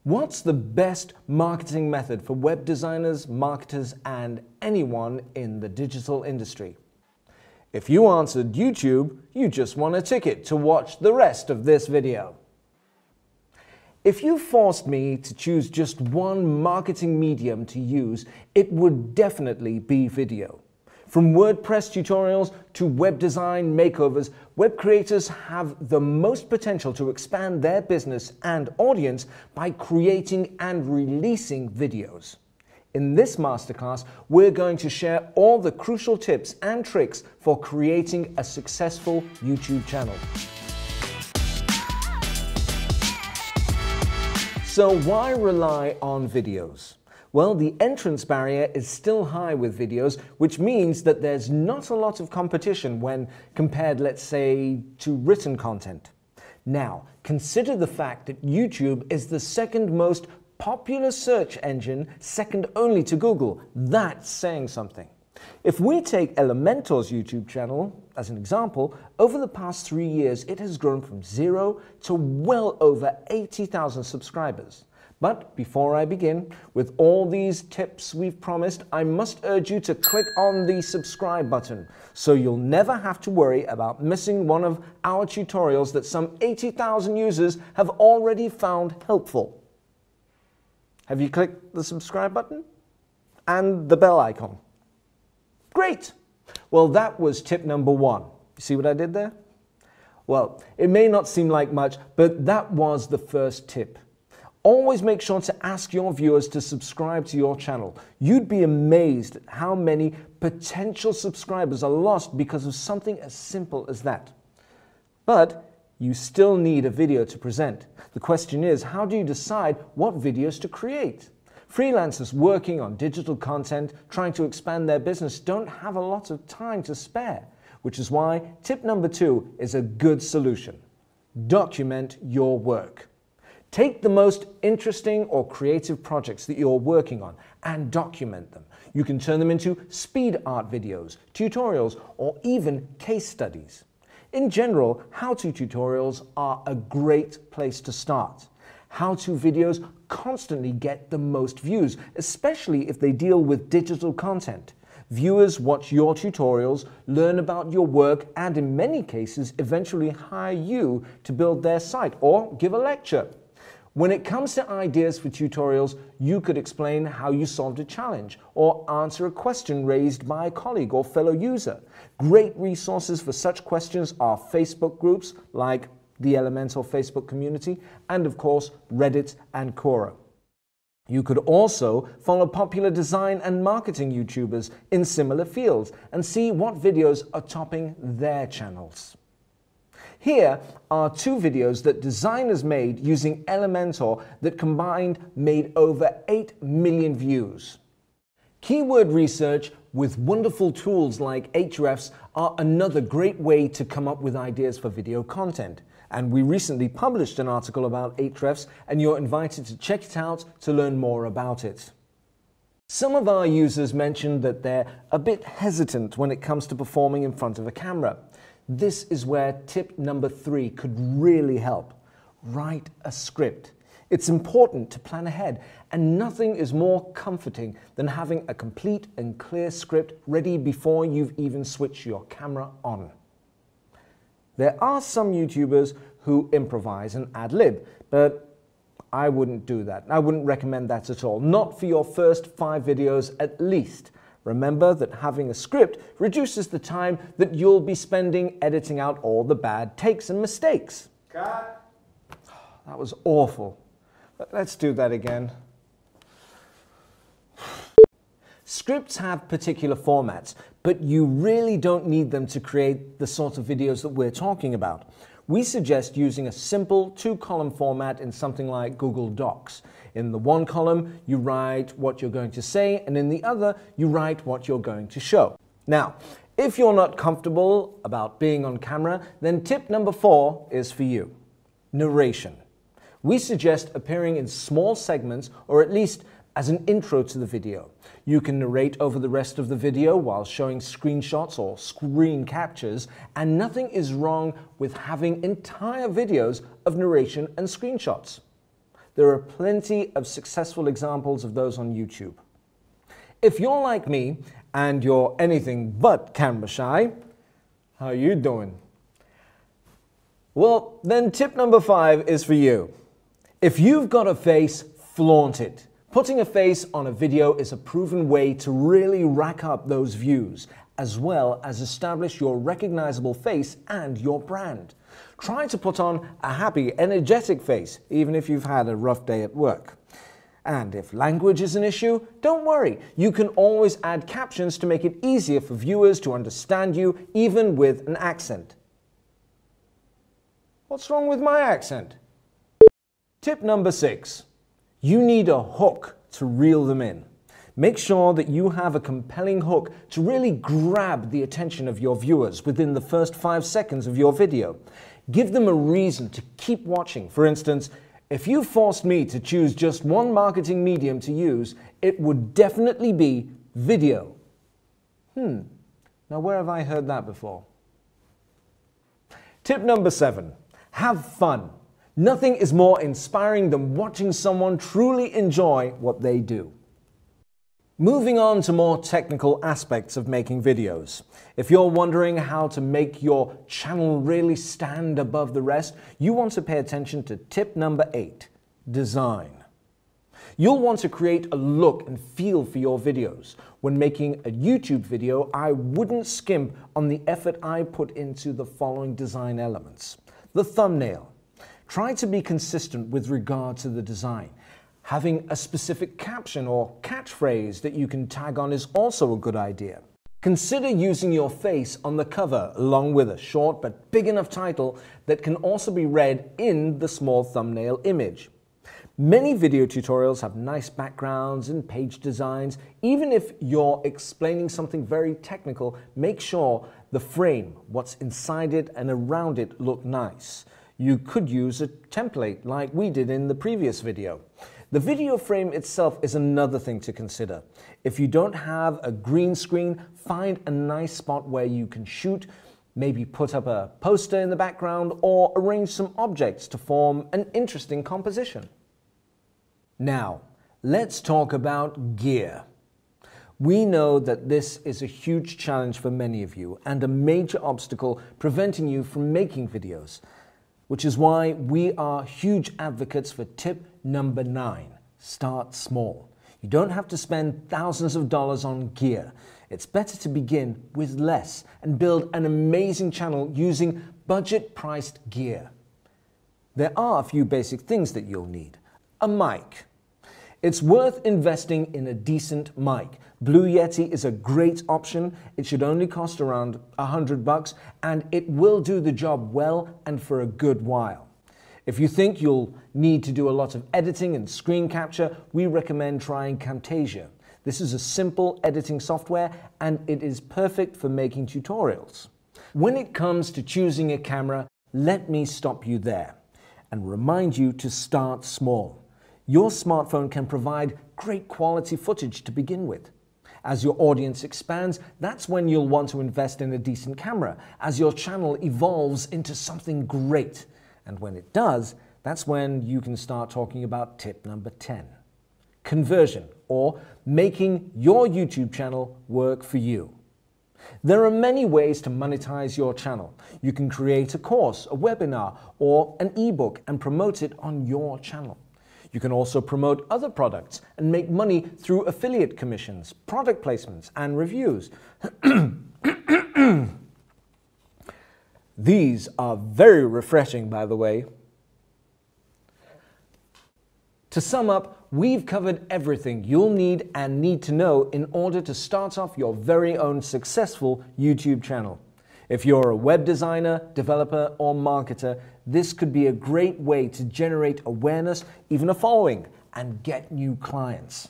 What's the best marketing method for web designers, marketers, and anyone in the digital industry? If you answered YouTube, you just won a ticket to watch the rest of this video. If you forced me to choose just one marketing medium to use, it would definitely be video. From WordPress tutorials to web design makeovers, web creators have the most potential to expand their business and audience by creating and releasing videos. In this masterclass, we're going to share all the crucial tips and tricks for creating a successful YouTube channel. So why rely on videos? Well, the entrance barrier is still high with videos, which means that there's not a lot of competition when compared, let's say, to written content. Now, consider the fact that YouTube is the second most popular search engine, second only to Google. That's saying something. If we take Elementor's YouTube channel as an example, over the past 3 years, it has grown from 0 to well over 80,000 subscribers. But before I begin, with all these tips we've promised, I must urge you to click on the subscribe button so you'll never have to worry about missing one of our tutorials that some 80,000 users have already found helpful. Have you clicked the subscribe button? And the bell icon? Great! Well, that was tip number 1. You see what I did there? Well, it may not seem like much, but that was the first tip. Always make sure to ask your viewers to subscribe to your channel. You'd be amazed at how many potential subscribers are lost because of something as simple as that. But you still need a video to present. The question is, how do you decide what videos to create? Freelancers working on digital content, trying to expand their business, don't have a lot of time to spare, which is why tip number 2 is a good solution. Document your work. Take the most interesting or creative projects that you're working on and document them. You can turn them into speed art videos, tutorials, or even case studies. In general, how-to tutorials are a great place to start. How-to videos constantly get the most views, especially if they deal with digital content. Viewers watch your tutorials, learn about your work, and in many cases, eventually hire you to build their site or give a lecture. When it comes to ideas for tutorials, you could explain how you solved a challenge or answer a question raised by a colleague or fellow user. Great resources for such questions are Facebook groups like the Elementor Facebook community and, of course, Reddit and Quora. You could also follow popular design and marketing YouTubers in similar fields and see what videos are topping their channels. Here are 2 videos that designers made using Elementor that combined made over 8 million views. Keyword research with wonderful tools like Ahrefs are another great way to come up with ideas for video content. And we recently published an article about Ahrefs, and you're invited to check it out to learn more about it. Some of our users mentioned that they're a bit hesitant when it comes to performing in front of a camera. This is where tip number 3 could really help. Write a script. It's important to plan ahead, and nothing is more comforting than having a complete and clear script ready before you've even switched your camera on. There are some YouTubers who improvise and ad-lib, but I wouldn't do that. I wouldn't recommend that at all. Not for your first 5 videos at least. Remember that having a script reduces the time that you'll be spending editing out all the bad takes and mistakes. Cut. That was awful. Let's do that again. Scripts have particular formats, but you really don't need them to create the sort of videos that we're talking about. We suggest using a simple 2-column format in something like Google Docs. In the one column, you write what you're going to say, and in the other, you write what you're going to show. Now, if you're not comfortable about being on camera, then tip number 4 is for you. Narration. We suggest appearing in small segments, or at least as an intro to the video. You can narrate over the rest of the video while showing screenshots or screen captures, and nothing is wrong with having entire videos of narration and screenshots. There are plenty of successful examples of those on YouTube. If you're like me and you're anything but camera shy, how you doing? Well, then tip number 5 is for you. If you've got a face, flaunt it. Putting a face on a video is a proven way to really rack up those views, as well as establish your recognizable face and your brand. Try to put on a happy, energetic face, even if you've had a rough day at work. And if language is an issue, don't worry. You can always add captions to make it easier for viewers to understand you, even with an accent. What's wrong with my accent? Tip number 6. You need a hook to reel them in. Make sure that you have a compelling hook to really grab the attention of your viewers within the first 5 seconds of your video. Give them a reason to keep watching. For instance, if you forced me to choose just one marketing medium to use, it would definitely be video. Now where have I heard that before? Tip number 7. Have fun. Nothing is more inspiring than watching someone truly enjoy what they do. Moving on to more technical aspects of making videos. If you're wondering how to make your channel really stand above the rest, you want to pay attention to tip number 8, design. You'll want to create a look and feel for your videos. When making a YouTube video, I wouldn't skimp on the effort I put into the following design elements. The thumbnail. Try to be consistent with regard to the design. Having a specific caption or catchphrase that you can tag on is also a good idea. Consider using your face on the cover along with a short but big enough title that can also be read in the small thumbnail image. Many video tutorials have nice backgrounds and page designs. Even if you're explaining something very technical, make sure the frame, what's inside it and around it look nice. You could use a template like we did in the previous video. The video frame itself is another thing to consider. If you don't have a green screen, find a nice spot where you can shoot, maybe put up a poster in the background or arrange some objects to form an interesting composition. Now, let's talk about gear. We know that this is a huge challenge for many of you and a major obstacle preventing you from making videos, which is why we are huge advocates for tip number 9, start small. You don't have to spend thousands of dollars on gear. It's better to begin with less and build an amazing channel using budget-priced gear. There are a few basic things that you'll need. A mic. It's worth investing in a decent mic. Blue Yeti is a great option. It should only cost around $100 and it will do the job well and for a good while. If you think you'll need to do a lot of editing and screen capture, we recommend trying Camtasia. This is a simple editing software and it is perfect for making tutorials. When it comes to choosing a camera, let me stop you there and remind you to start small. Your smartphone can provide great quality footage to begin with. As your audience expands, that's when you'll want to invest in a decent camera, as your channel evolves into something great. And when it does, that's when you can start talking about tip number 10. Conversion, or making your YouTube channel work for you. There are many ways to monetize your channel. You can create a course, a webinar, or an ebook and promote it on your channel. You can also promote other products and make money through affiliate commissions, product placements, and reviews. These are very refreshing, by the way. To sum up, we've covered everything you'll need and need to know in order to start off your very own successful YouTube channel. If you're a web designer, developer, or marketer, this could be a great way to generate awareness, even a following, and get new clients.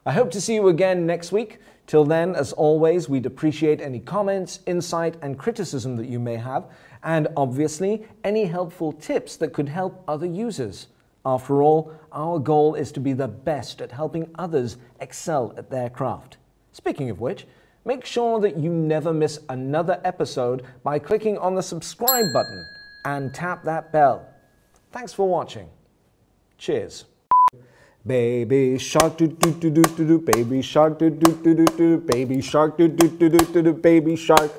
I hope to see you again next week. Till then, as always, we'd appreciate any comments, insight, and criticism that you may have, and obviously, any helpful tips that could help other users. After all, our goal is to be the best at helping others excel at their craft. Speaking of which, make sure that you never miss another episode by clicking on the subscribe button and tap that bell. Thanks for watching. Cheers. Baby shark do do do do do do, baby shark do do do do do, baby shark do do do do do, baby shark.